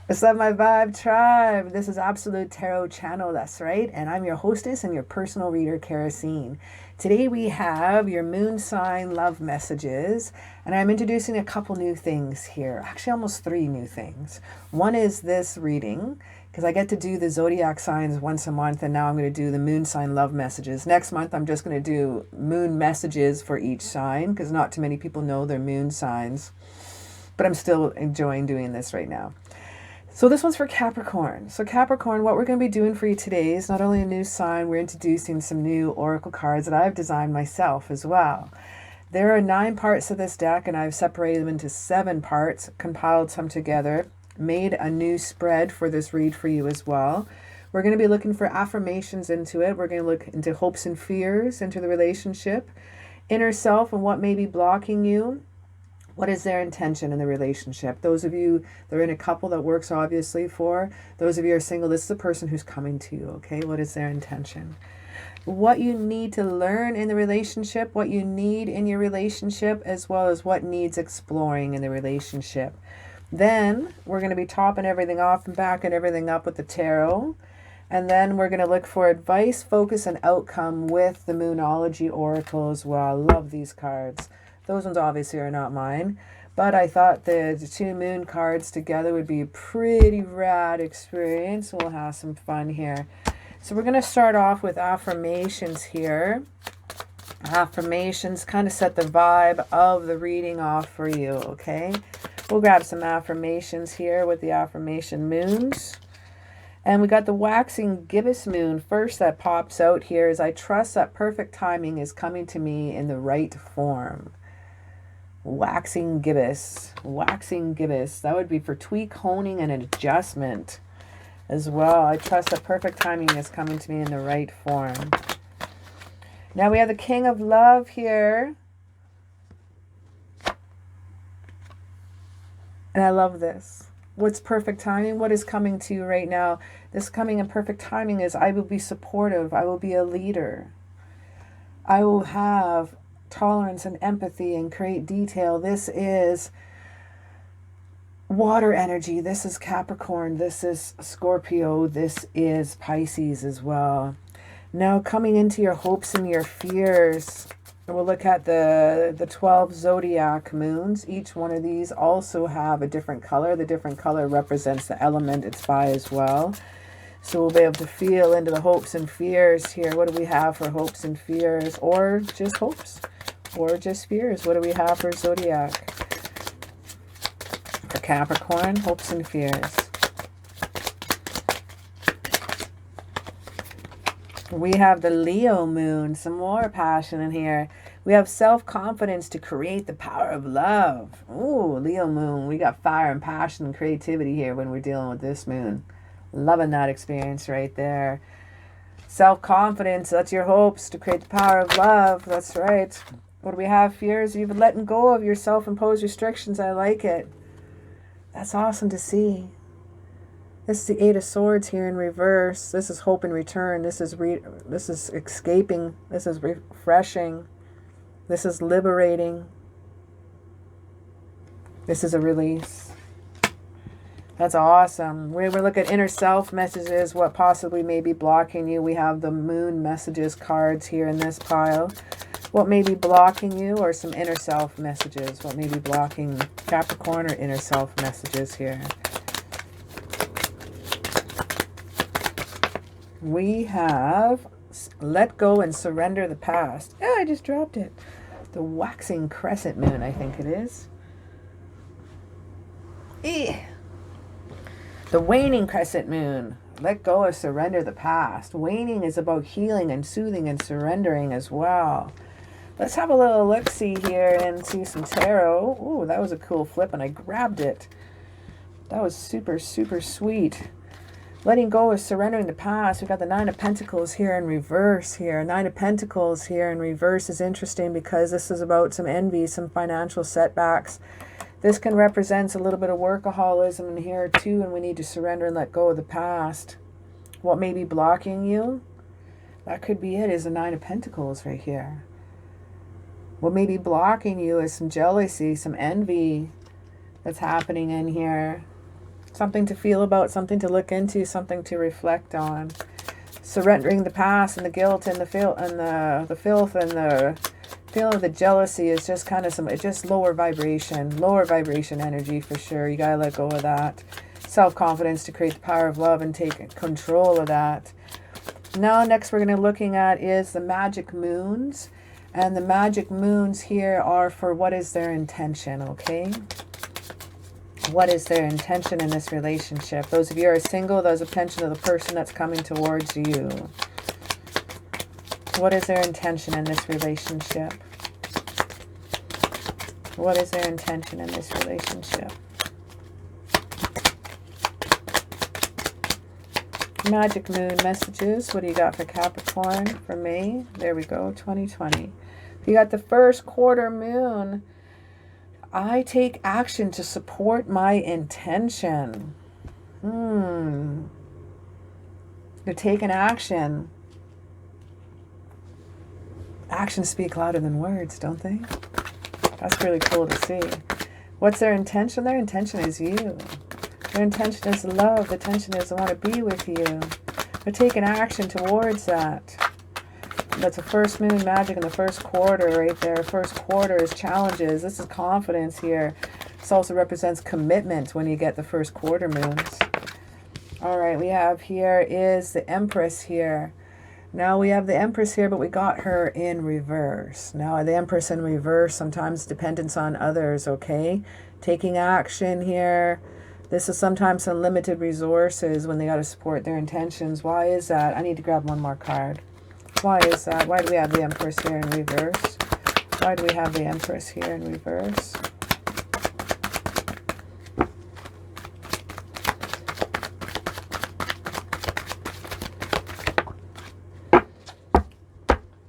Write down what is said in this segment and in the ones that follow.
What's up, my vibe tribe? This is Absolute Tarot Channel, that's right, and I'm your hostess and your personal reader, CaraSeen. Today we have your moon sign love messages, and I'm introducing a couple new things here. Actually, almost 3 new things. One is this reading, because I get to do the zodiac signs once a month, and now I'm going to do the moon sign love messages. Next month, I'm just going to do moon messages for each sign, because not too many people know their moon signs, but I'm still enjoying doing this right now. So this one's for Capricorn. So Capricorn, what we're going to be doing for you today is not only a new sign, we're introducing some new oracle cards that I've designed myself as well. There are 9 parts of this deck, and I've separated them into 7 parts, compiled some together, made a new spread for this read for you as well. We're going to be looking for affirmations into it. We're going to look into hopes and fears, into the relationship, inner self and what may be blocking you. What is their intention in the relationship? Those of you that are in a couple, that works obviously for. Those of you who are single, this is the person who's coming to you, okay? What is their intention? What you need to learn in the relationship, what you need in your relationship, as well as what needs exploring in the relationship. Then we're going to be topping everything off and backing everything up with the tarot. And then we're going to look for advice, focus, and outcome with the Moonology Oracle as well. I love these cards. Those ones obviously are not mine, but I thought the 2 moon cards together would be a pretty rad experience. We'll have some fun here. So we're going to start off with affirmations here. Affirmations kind of set the vibe of the reading off for you, okay? We'll grab some affirmations here with the affirmation moons. And we got the waxing gibbous moon first that pops out here is I trust that perfect timing is coming to me in the right form. Waxing gibbous, that would be for tweak, honing, and adjustment as well. I trust that perfect timing is coming to me in the right form. Now we have the King of Love here, and I love this. What's perfect timing? What is coming to you right now? This coming in perfect timing is I will be supportive, I will be a leader, I will have tolerance and empathy and create detail. This is water energy. This is Capricorn. This is Scorpio. This is Pisces as well. Now coming into your hopes and your fears, we'll look at the 12 zodiac moons. Each one of these also have a different color. The different color represents the element it's by as well. So we'll be able to feel into the hopes and fears here. What do we have for hopes and fears? Or just hopes? Or just fears? What do we have for zodiac? For Capricorn, hopes and fears. We have the Leo moon. Some more passion in here. We have self-confidence to create the power of love. Ooh, Leo moon. We got fire and passion and creativity here when we're dealing with this moon. Loving that experience right there. Self-confidence, that's your hopes to create the power of love. That's right. What do we have? Fears. You've letting go of your self-imposed restrictions. I like it. That's awesome to see. This is the 8 of Swords here in reverse. This is hope in return. This is escaping. This is refreshing. This is liberating. This is a release. That's awesome. We're looking at inner self messages, what possibly may be blocking you. We have the moon messages cards here in this pile. What may be blocking you, or some inner self messages. What may be blocking Capricorn, or inner self messages here. We have let go and surrender the past. Yeah, I just dropped it. The waxing crescent moon, I think it is. The waning crescent moon. Let go or surrender the past. Waning is about healing and soothing and surrendering as well. Let's have a little look-see here into some tarot. Ooh, that was a cool flip, and I grabbed it. That was super, super sweet. Letting go is surrendering the past. We got the Nine of Pentacles here in reverse here. Nine of Pentacles here in reverse is interesting because this is about some envy, some financial setbacks. This can represent a little bit of workaholism in here too, and we need to surrender and let go of the past. What may be blocking you? That could be it, is the Nine of Pentacles right here. What may be blocking you is some jealousy, some envy that's happening in here. Something to feel about, something to look into, something to reflect on. Surrendering the past and the guilt and the filth and the feeling of the jealousy is just kind of it's just lower vibration energy for sure. You gotta let go of that. Self-confidence to create the power of love and take control of that. Now, next we're going to be looking at is the magic moons. And the magic moons here are for what is their intention, okay? What is their intention in this relationship? Those of you who are single, there's a intention of the person that's coming towards you. What is their intention in this relationship? What is their intention in this relationship? Magic moon messages. What do you got for Capricorn for May? There we go, 2020. You got the first quarter moon. I take action to support my intention. You're taking action. Actions speak louder than words, don't they? That's really cool to see. What's their intention? Their intention is you. Their intention is love. The intention is I want to be with you. They're taking action towards that. That's a first moon magic in the first quarter right there. First quarter is challenges. This is confidence here. This also represents commitment when you get the first quarter moons. All right, we have here is the Empress here. Now we have the Empress here, but we got her in reverse. Now the Empress in reverse, sometimes dependence on others, okay? Taking action here. This is sometimes unlimited resources when they got to support their intentions. Why is that? I need to grab one more card. Why is that? Why do we have the Empress here in reverse? Why do we have the Empress here in reverse?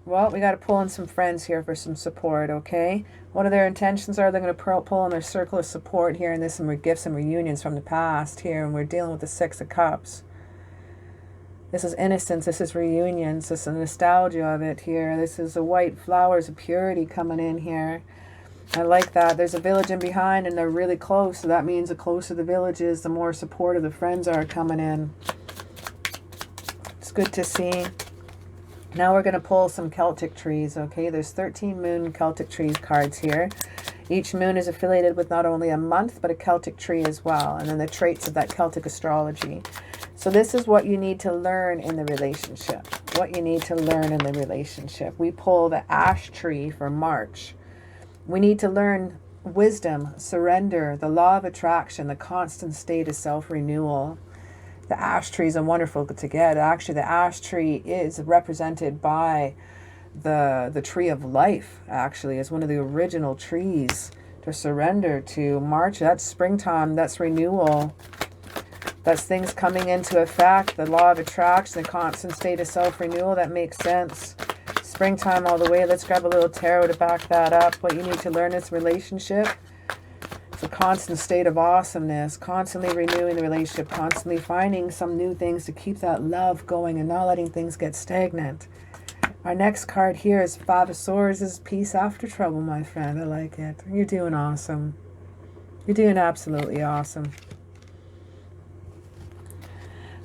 Well, we got to pull in some friends here for some support, okay? What are their intentions are? They're going to pull in their circle of support here, and there's some gifts and reunions from the past here, and we're dealing with the Six of Cups. This is innocence. This is reunions. This is nostalgia of it here. This is the white flowers of purity coming in here. I like that. There's a village in behind, and they're really close, so that means the closer the village is, the more supportive the friends are coming in. It's good to see. Now we're going to pull some Celtic trees, okay? There's 13 moon Celtic trees cards here. Each moon is affiliated with not only a month, but a Celtic tree as well. And then the traits of that Celtic astrology. So this is what you need to learn in the relationship. What you need to learn in the relationship. We pull the ash tree for March. We need to learn wisdom, surrender, the law of attraction, the constant state of self-renewal. The ash tree is a wonderful to get. Actually, the ash tree is represented by the tree of life, actually, is one of the original trees to surrender to. March, that's springtime, that's renewal. That's things coming into effect, the law of attraction, the constant state of self-renewal. That makes sense. Springtime all the way. Let's grab a little tarot to back that up. What you need to learn is relationship. It's a constant state of awesomeness, constantly renewing the relationship, constantly finding some new things to keep that love going and not letting things get stagnant. Our next card here is Five of Swords. This is peace after trouble, my friend. I like it. You're doing awesome. You're doing absolutely awesome.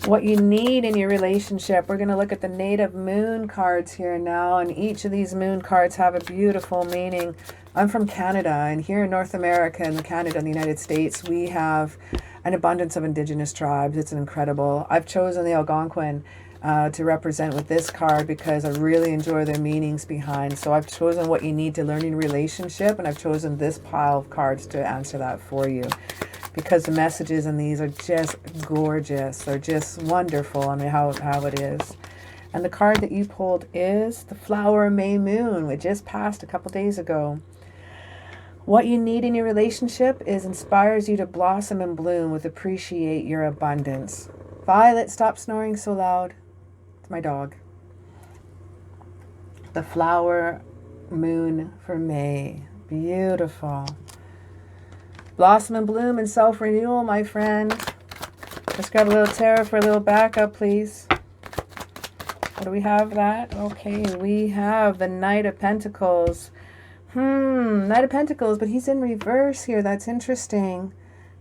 What you need in your relationship, we're going to look at the native moon cards here now, and each of these moon cards have a beautiful meaning. I'm from Canada, and here in North America and Canada and the United States, we have an abundance of indigenous tribes. It's incredible. I've chosen the Algonquin to represent with this card because I really enjoy their meanings behind. So I've chosen what you need to learn in a relationship, and I've chosen this pile of cards to answer that for you. Because the messages in these are just gorgeous. They're just wonderful. I mean, how it is. And the card that you pulled is the Flower May Moon, which just passed a couple days ago. What you need in your relationship inspires you to blossom and bloom with appreciate your abundance. Violet, stop snoring so loud. It's my dog. The flower moon for May. Beautiful. Blossom and bloom and self-renewal, my friend. Let's grab a little tarot for a little backup, please. What do we have that? Okay, we have the Knight of Pentacles. Knight of Pentacles, but he's in reverse here. That's interesting.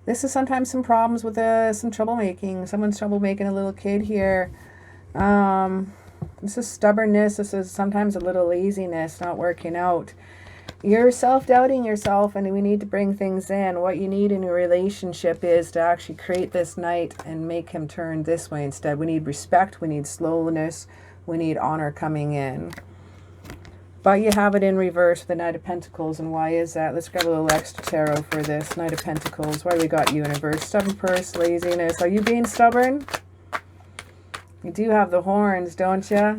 This is sometimes some problems with some troublemaking. Someone's troublemaking a little kid here. This is stubbornness. This is sometimes a little laziness, not working out. You're self-doubting yourself, and we need to bring things in. What you need in your relationship is to actually create this knight and make him turn this way instead. We need respect. We need slowness. We need honor coming in. But you have it in reverse with the Knight of Pentacles. And why is that? Let's grab a little extra tarot for this. Knight of Pentacles. Why we got you in reverse? Stubborn purse, laziness. Are you being stubborn? You do have the horns, don't you?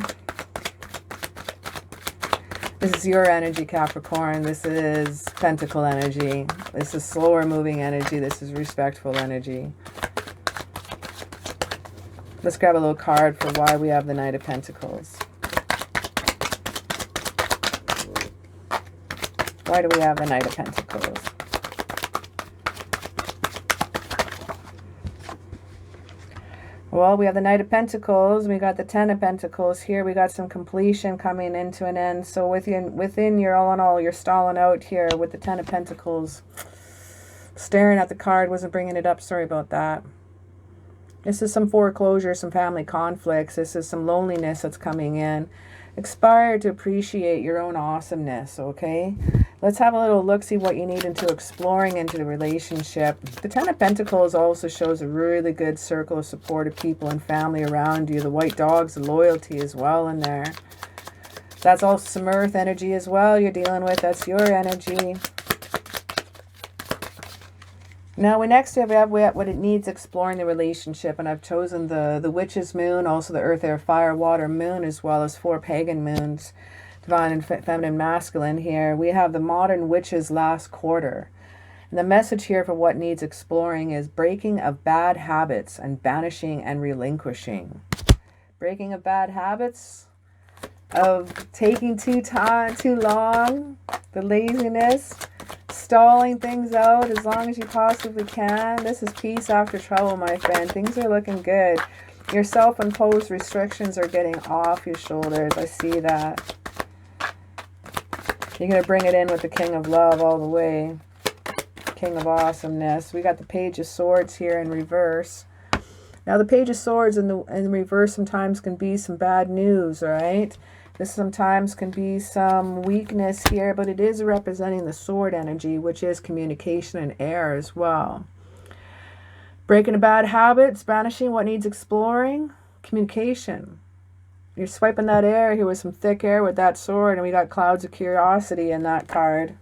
This is your energy, Capricorn. This is Pentacle energy. This is slower moving energy. This is respectful energy. Let's grab a little card for why we have the Knight of Pentacles. Why do we have the Knight of Pentacles? Well, we have the Knight of Pentacles. We got the Ten of Pentacles here. We got some completion coming into an end. So within your all in all, you're stalling out here with the Ten of Pentacles. Staring at the card, wasn't bringing it up. Sorry about that. This is some foreclosure, some family conflicts. This is some loneliness that's coming in. Inspired to appreciate your own awesomeness, okay? Let's have a little look, see what you need into exploring into the relationship. The Ten of Pentacles also shows a really good circle of supportive people and family around you. The white dogs, the loyalty as well in there. That's also some earth energy as well you're dealing with. That's your energy. Now, we next have what it needs exploring the relationship, and I've chosen the Witch's Moon, also the Earth, Air, Fire, Water Moon, as well as 4 pagan moons, Divine and Feminine, Masculine here. We have the Modern Witch's Last Quarter. And the message here for what needs exploring is breaking of bad habits and banishing and relinquishing. Breaking of bad habits, of taking too long, the laziness, stalling things out as long as you possibly can. This is peace after trouble, my friend. Things are looking good. Your self-imposed restrictions are getting off your shoulders. I see that. You're going to bring it in with the King of Love all the way. King of Awesomeness. We got the Page of Swords here in reverse. Now, the Page of Swords in reverse sometimes can be some bad news, all right? This sometimes can be some weakness here, but it is representing the sword energy, which is communication and air as well. Breaking a bad habits, banishing what needs exploring, communication. You're swiping that air here with some thick air with that sword, and we got Clouds of Curiosity in that card.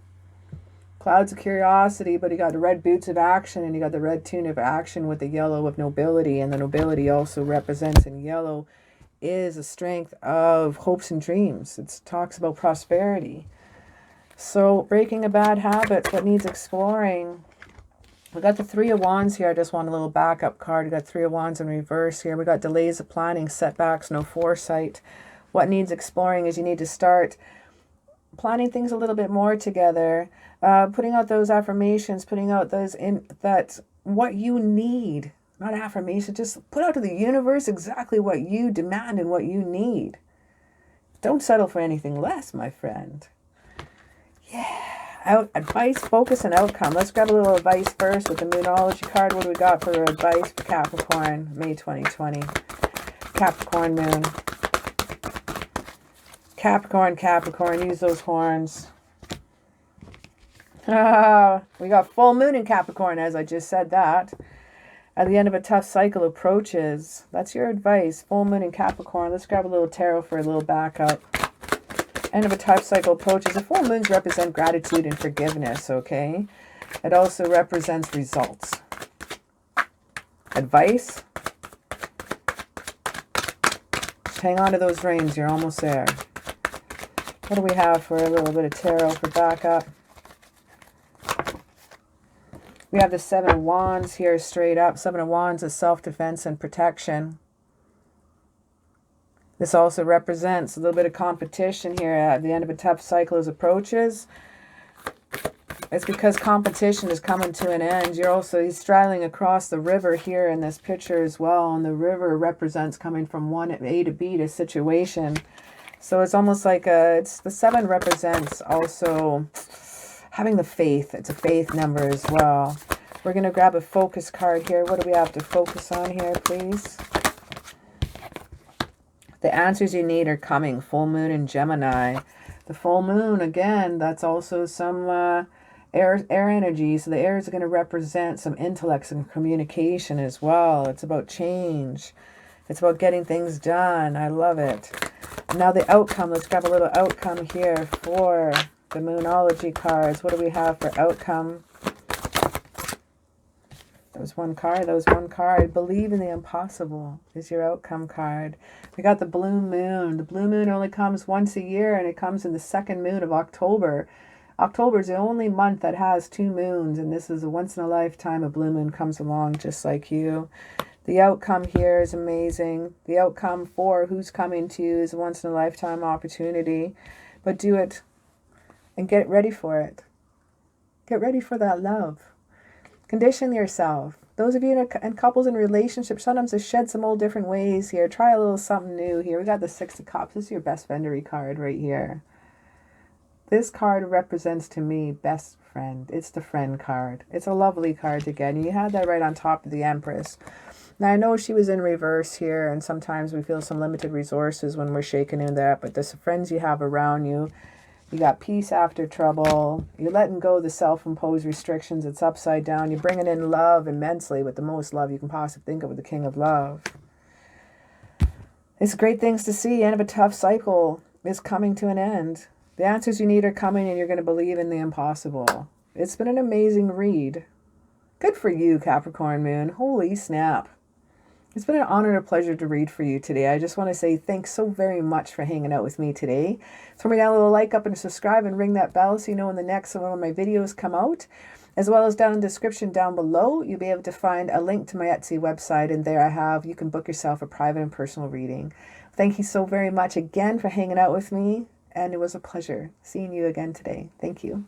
Clouds of Curiosity, but you got the red boots of action, and you got the red tunic of action with the yellow of nobility, and the nobility also represents in yellow is a strength of hopes and dreams. It talks about prosperity. So breaking a bad habit, what needs exploring. We got the Three of Wands here. I just want a little backup card. We got Three of Wands in reverse here. We got delays of planning, setbacks, no foresight. What needs exploring is you need to start planning things a little bit more together, putting out those affirmations, putting out those what you need. Not affirmation, just put out to the universe exactly what you demand and what you need. Don't settle for anything less, my friend. Yeah. Advice, focus, and outcome. Let's grab a little advice first with the Moonology card. What do we got for advice for Capricorn, May 2020? Capricorn Moon. Capricorn, use those horns. We got full moon in Capricorn, as I just said that. At the end of a tough cycle approaches. That's your advice. Full moon in Capricorn. Let's grab a little tarot for a little backup. End of a tough cycle approaches. The full moons represent gratitude and forgiveness, okay? It also represents results. Advice. Just hang on to those reins. You're almost there. What do we have for a little bit of tarot for backup? We have the Seven of Wands here straight up. Seven of Wands is self-defense and protection. This also represents a little bit of competition here at the end of a tough cycle as approaches. It's because competition is coming to an end. He's straddling across the river here in this picture as well. And the river represents coming from one A to B to situation. So it's almost like the 7 represents also having the faith. It's a faith number as well. We're going to grab a focus card here. What do we have to focus on here, please? The answers you need are coming. Full moon in Gemini. The full moon, again, that's also some air energy. So the air is going to represent some intellect and communication as well. It's about change. It's about getting things done. I love it. Now the outcome. Let's grab a little outcome here for the Moonology cards. What do we have for outcome? That was one card. That was one card. Believe in the impossible is your outcome card. We got the blue moon. The blue moon only comes once a year, and it comes in the second moon of October. October is the only month that has 2 moons, and this is a once-in-a-lifetime. A blue moon comes along just like you. The outcome here is amazing. The outcome for who's coming to you is a once-in-a-lifetime opportunity. But do it and get ready for it. Get ready for that love. Condition yourself. Those of you in couples and relationships, sometimes to shed some old different ways here. Try a little something new here. We got the 6 of Cups. This is your best friendery card right here. This card represents to me best friend. It's the friend card. It's a lovely card to get. And you had that right on top of the Empress. Now, I know she was in reverse here, and sometimes we feel some limited resources when we're shaken in that, but the friends you have around you, you got peace after trouble. You're letting go of the self-imposed restrictions. It's upside down. You're bringing in love immensely with the most love you can possibly think of with the King of Love. It's great things to see. End of a tough cycle is coming to an end. The answers you need are coming, and you're going to believe in the impossible. It's been an amazing read. Good for you, Capricorn Moon. Holy snap. It's been an honor and a pleasure to read for you today. I just want to say thanks so very much for hanging out with me today. Throw me down a little like up and subscribe and ring that bell so you know when the next one of my videos come out. As well as down in the description down below, you'll be able to find a link to my Etsy website, and there you can book yourself a private and personal reading. Thank you so very much again for hanging out with me, and it was a pleasure seeing you again today. Thank you.